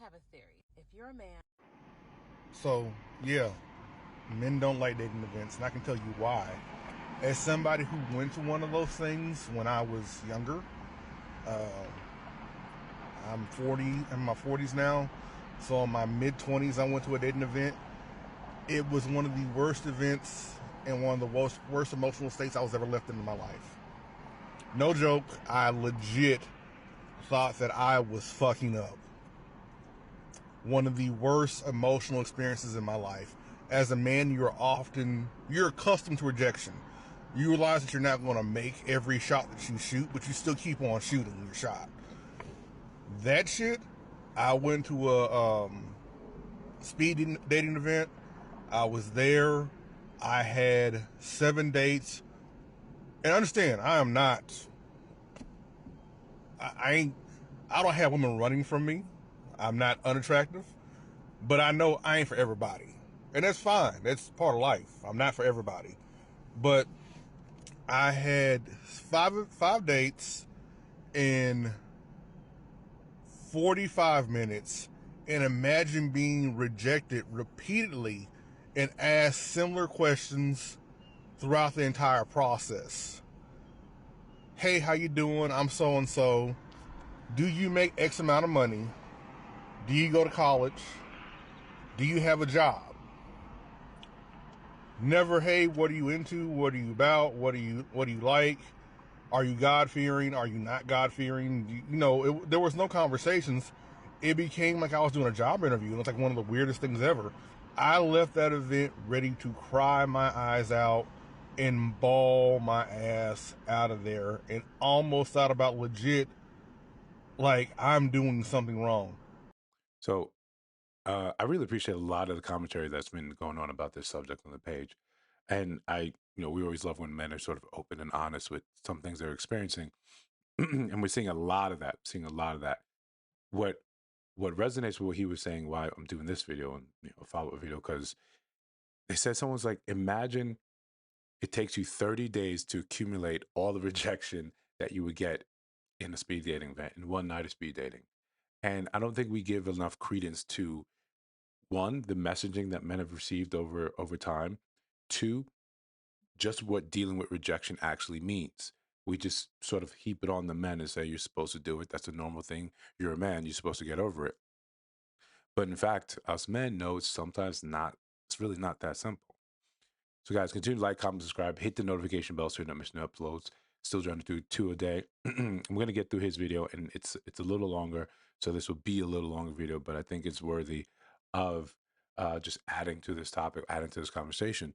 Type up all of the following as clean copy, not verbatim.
have a theory. If you're a man. So, yeah, men don't like dating events, and I can tell you why. As somebody who went to one of those things when I was younger, uh, I'm 40, I'm in my 40s now. So, in my mid 20s, I went to a dating event. It was one of the worst events and one of the worst emotional states I was ever left in my life. No joke, I legit thought that I was fucking up. One of the worst emotional experiences in my life. As a man, you're accustomed to rejection. You realize that you're not going to make every shot that you shoot, but you still keep on shooting your shot. That shit, I went to a speed dating event. I was there. I had 7 dates. And understand, I am not. I ain't. I don't have women running from me. I'm not unattractive, but I know I ain't for everybody, and that's fine. That's part of life. I'm not for everybody, but I had five dates in 45 minutes, and imagine being rejected repeatedly and asked similar questions throughout the entire process. Hey, how you doing? I'm so and so. Do you make X amount of money? Do you go to college? Do you have a job? Never, hey, what are you into? What are you about? What do you like? Are you God fearing? Are you not God fearing? There was no conversations. It became like I was doing a job interview, and it's like one of the weirdest things ever. I left that event ready to cry my eyes out and bawl my ass out of there, and almost thought about legit like I'm doing something wrong. So I really appreciate a lot of the commentary that's been going on about this subject on the page. And we always love when men are sort of open and honest with some things they're experiencing. And we're seeing a lot of that, What what resonates with what he was saying, why I'm doing this video and a follow-up video, because they said someone's like, imagine it takes you 30 days to accumulate all the rejection that you would get in a speed dating event, in one night of speed dating. And I don't think we give enough credence to one, the messaging that men have received over time. Two, just what dealing with rejection actually means. We just sort of heap it on the men and say you're supposed to do it. That's a normal thing. You're a man. You're supposed to get over it. But in fact, us men know it's sometimes not. It's really not that simple. So guys, continue to like, comment, subscribe, hit the notification bell so you're not missing uploads. Still trying to do 2 a day. I'm going to get through his video, and it's a little longer, so this will be a little longer video, but I think it's worthy of just adding to this topic, adding to this conversation.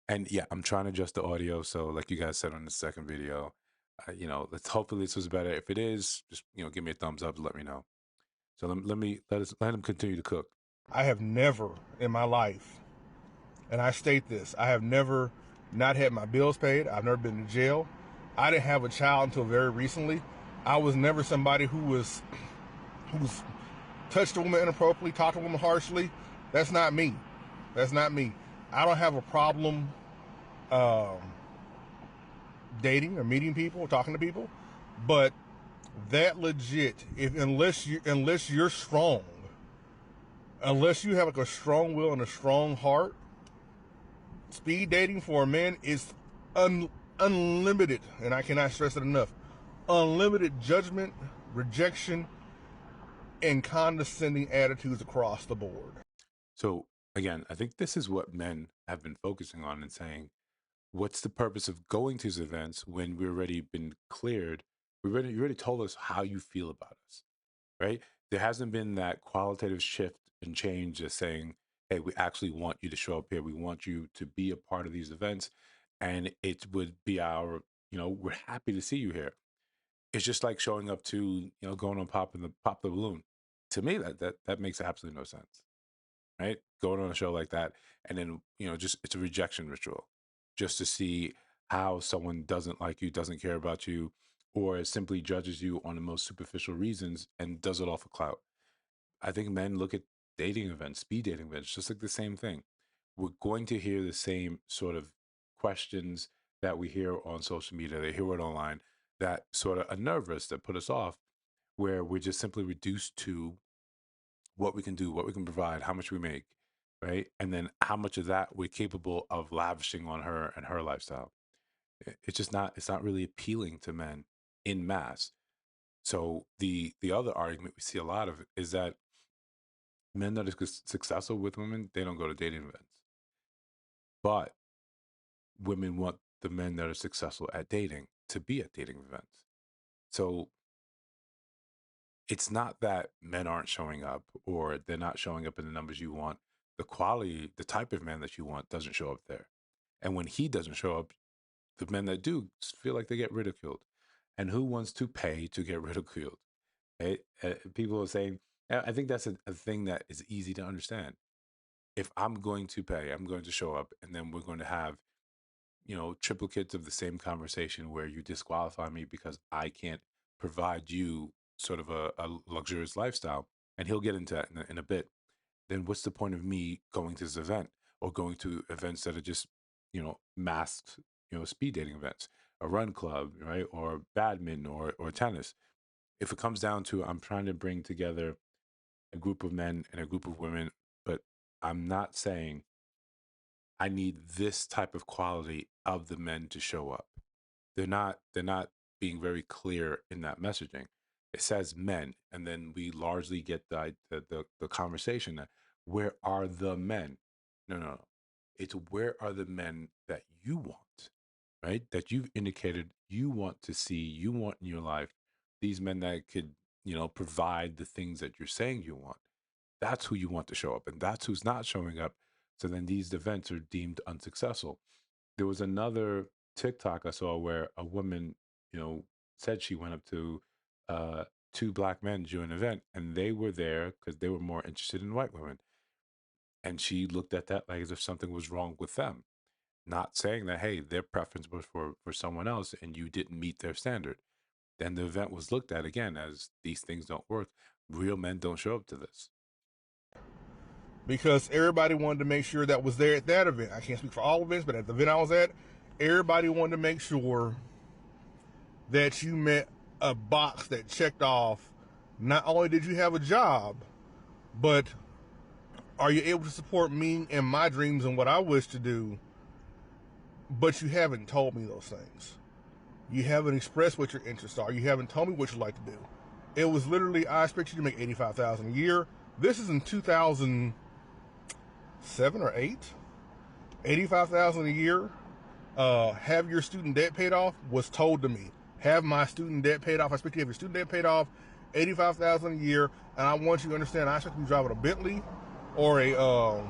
And yeah, I'm trying to adjust the audio. So like you guys said on the second video, let's hopefully this was better. If it is, just give me a thumbs up and let me know. So let him continue to cook. I have never in my life, and I state this, I have never not had my bills paid. I've never been to jail. I didn't have a child until very recently. I was never somebody who's touched a woman inappropriately, talked to a woman harshly. That's not me. That's not me. I don't have a problem um, dating or meeting people or talking to people, but that legit, unless you're strong, unless you have like a strong will and a strong heart, speed dating for a man is unlimited, and I cannot stress it enough. Unlimited judgment, rejection, and condescending attitudes across the board. So again, I think this is what men have been focusing on and saying, what's the purpose of going to these events when we've already been cleared? You already told us how you feel about us, right? There hasn't been that qualitative shift and change of saying, hey, we actually want you to show up here. We want you to be a part of these events. And it would be we're happy to see you here. It's just like showing up to, going on pop the balloon. To me, that makes absolutely no sense, right? Going on a show like that, and then just it's a rejection ritual, just to see how someone doesn't like you, doesn't care about you, or simply judges you on the most superficial reasons and does it all for clout. I think men look at dating events, speed dating events, just like the same thing. We're going to hear the same sort of questions that we hear on social media, they hear it online, that sort of unnerve us, that put us off, where we're just simply reduced to what we can do, what we can provide, how much we make, right? And then how much of that we're capable of lavishing on her and her lifestyle. It's just not, it's not really appealing to men in mass. So the other argument we see a lot of is that men that are successful with women, they don't go to dating events. But women want the men that are successful at dating to be at dating events. So it's not that men aren't showing up or they're not showing up in the numbers you want. The quality, the type of man that you want doesn't show up there. And when he doesn't show up, the men that do feel like they get ridiculed. And who wants to pay to get ridiculed? Right? People are saying, I think that's a thing that is easy to understand. If I'm going to pay, I'm going to show up, and then we're going to have, triplicates of the same conversation where you disqualify me because I can't provide you sort of a luxurious lifestyle. And he'll get into that in a bit. Then what's the point of me going to this event or going to events that are just, masked, speed dating events, a run club, right? Or badminton or tennis. If it comes down to I'm trying to bring together a group of men and a group of women, but I'm not saying I need this type of quality of the men to show up. They're not being very clear in that messaging. It says men, and then we largely get the conversation that where are the men? No, no, no. It's where are the men that you want, right? That you've indicated you want to see, you want in your life. These men that could, provide the things that you're saying you want. That's who you want to show up, and that's who's not showing up. So then these events are deemed unsuccessful. There was another TikTok I saw where a woman, said she went up to uh, two black men during an event, and they were there because they were more interested in white women. And she looked at that like as if something was wrong with them, not saying that, hey, their preference was for someone else and you didn't meet their standard. Then the event was looked at again as these things don't work. Real men don't show up to this. Because everybody wanted to make sure that was there at that event. I can't speak for all events, but at the event I was at, everybody wanted to make sure that you met a box that checked off. Not only did you have a job, but are you able to support me and my dreams and what I wish to do? But you haven't told me those things. You haven't expressed what your interests are. You haven't told me what you like to do. It was literally, I expect you to make 85,000 a year. This is in 2007 or 8. 85,000 a year. Have your student debt paid off was told to me. Have my student debt paid off. I expect you to have your student debt paid off, 85,000 a year, and I want you to understand. I expect you to be driving a Bentley, or a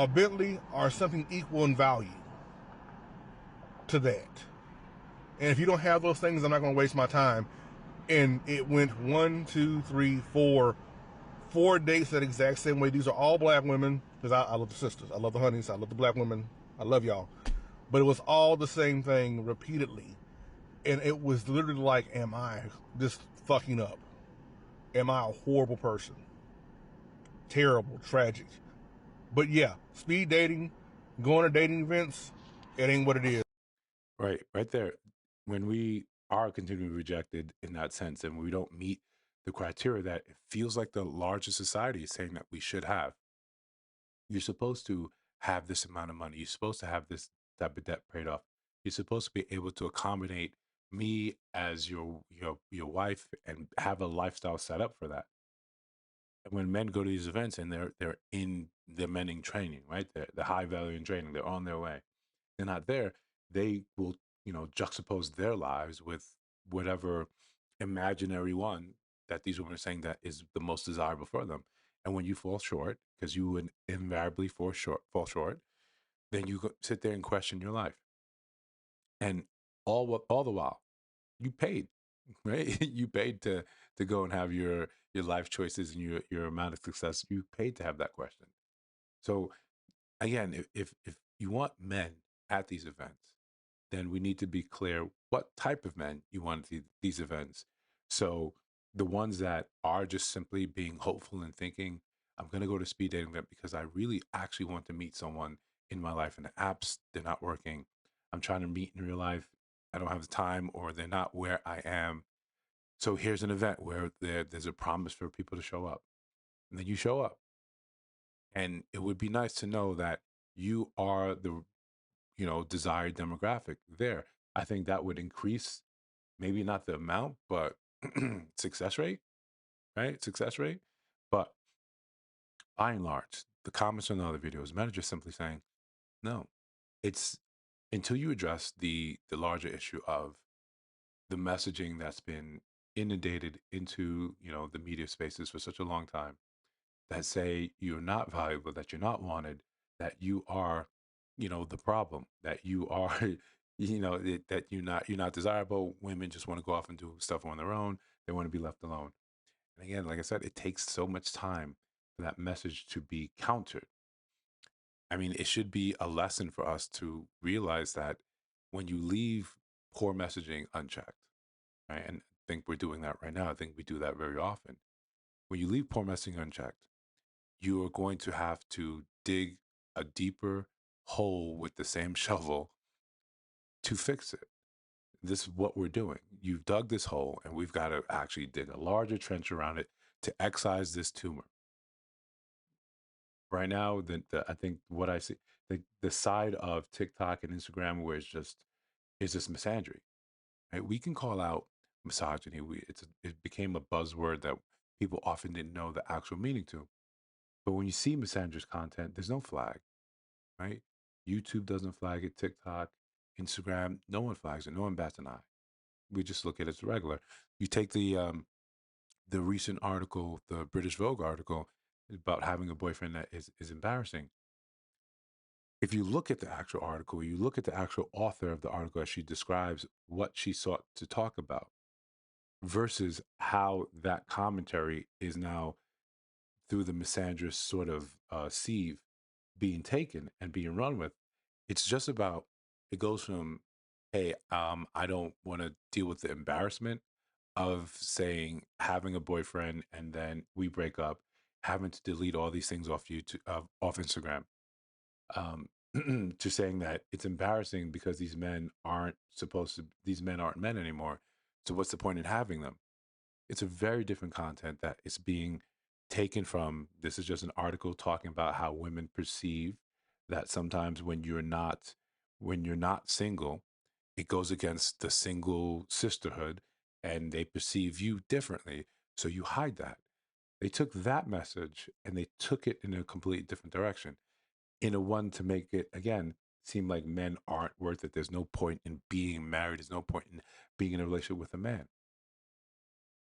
Bentley, or something equal in value to that. And if you don't have those things, I'm not going to waste my time. And it went 4 dates that exact same way. These are all black women because I love the sisters, I love the honeys, I love the black women, I love y'all. But it was all the same thing repeatedly, and it was literally like, am I just fucking up? Am I a horrible person? Terrible, tragic. But yeah, speed dating, going to dating events, it ain't what it is. Right there. When we are continually rejected in that sense and we don't meet the criteria that it feels like the larger society is saying that we should have, you're supposed to have this amount of money. You're supposed to have this type of debt paid off. You're supposed to be able to accommodate me as your wife and have a lifestyle set up for that. And when men go to these events and they're in the men in training, right? They're high value in training. They're on their way. They're not there. They will, juxtapose their lives with whatever imaginary one that these women are saying that is the most desirable for them. And when you fall short, because you would invariably fall short, then you sit there and question your life. And all the while, you paid, right? You paid to go and have your life choices and your amount of success. You paid to have that question. So again, if you want men at these events, then we need to be clear what type of men you want at these events. So the ones that are just simply being hopeful and thinking, I'm going to go to speed dating event because I really actually want to meet someone in my life, and the apps, they're not working. I'm trying to meet in real life. I don't have the time, or they're not where I am. So here's an event where there's a promise for people to show up, and then you show up, and it would be nice to know that you are the desired demographic there. I think that would increase maybe not the amount, but success rate, right? Success rate. But by and large, the comments on the other videos, men are just simply saying, no, it's until you address the larger issue of the messaging that's been inundated into, the media spaces for such a long time that say you're not valuable, that you're not wanted, that you are, the problem, that you are, that you're not desirable. Women just want to go off and do stuff on their own. They want to be left alone. And again, like I said, it takes so much time for that message to be countered. I mean, it should be a lesson for us to realize that when you leave poor messaging unchecked, right? And I think we're doing that right now. I think we do that very often. When you leave poor messaging unchecked, you are going to have to dig a deeper hole with the same shovel to fix it. This is what we're doing. You've dug this hole, and we've got to actually dig a larger trench around it to excise this tumor. Right now, I think what I see, the side of TikTok and Instagram where it's just misandry. Right? We can call out misogyny. It became a buzzword that people often didn't know the actual meaning to. But when you see misandrous content, there's no flag, right? YouTube doesn't flag it, TikTok, Instagram, no one flags it, no one bats an eye. We just look at it as regular. You take the recent article, the British Vogue article about having a boyfriend that is embarrassing. If you look at the actual article, you look at the actual author of the article as she describes what she sought to talk about versus how that commentary is now through the misandrous sort of sieve being taken and being run with. It's just about, it goes from, hey, I don't want to deal with the embarrassment of saying having a boyfriend and then we break up, having to delete all these things off YouTube, off Instagram, um, to saying that it's embarrassing because these men aren't men anymore. So what's the point in having them? It's a very different content that is being taken from. This is just an article talking about how women perceive that sometimes when you're not single, it goes against the single sisterhood and they perceive you differently. So you hide that. They took that message and they took it in a completely different direction, in a one to make it again seem like men aren't worth it. There's no point in being married. There's no point in being in a relationship with a man.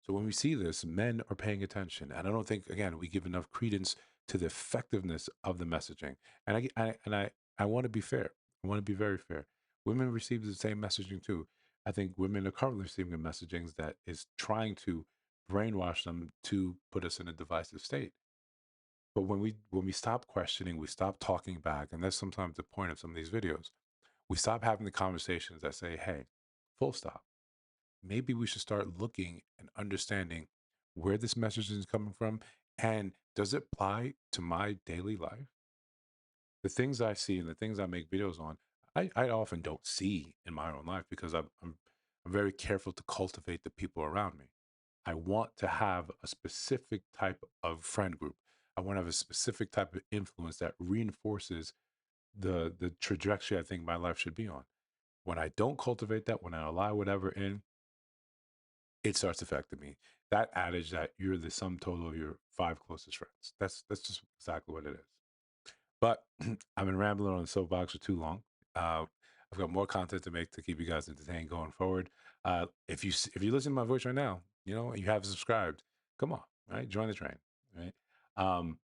So when we see this, men are paying attention, and I don't think again we give enough credence to the effectiveness of the messaging. And I want to be fair. I want to be very fair. Women receive the same messaging too. I think women are currently receiving messaging that is trying to brainwash them to put us in a divisive state. But when we stop questioning, we stop talking back, and that's sometimes the point of some of these videos. We stop having the conversations that say, "Hey, full stop. Maybe we should start looking and understanding where this message is coming from, and does it apply to my daily life? The things I see and the things I make videos on, I often don't see in my own life because I'm very careful to cultivate the people around me. I want to have a specific type of friend group. I want to have a specific type of influence that reinforces the trajectory I think my life should be on. When I don't cultivate that, when I allow whatever in, it starts affecting me. That adage that you're the sum total of your five closest friends. That's just exactly what it is. But I've been rambling on the soapbox for too long. Uh, I've got more content to make to keep you guys entertained going forward. If you listen to my voice right now, and you haven't subscribed, come on, right? Join the train, right? Um,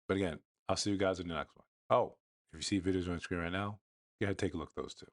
but again, I'll see you guys in the next one. Oh, if you see videos on the screen right now, go ahead, take a look at those too.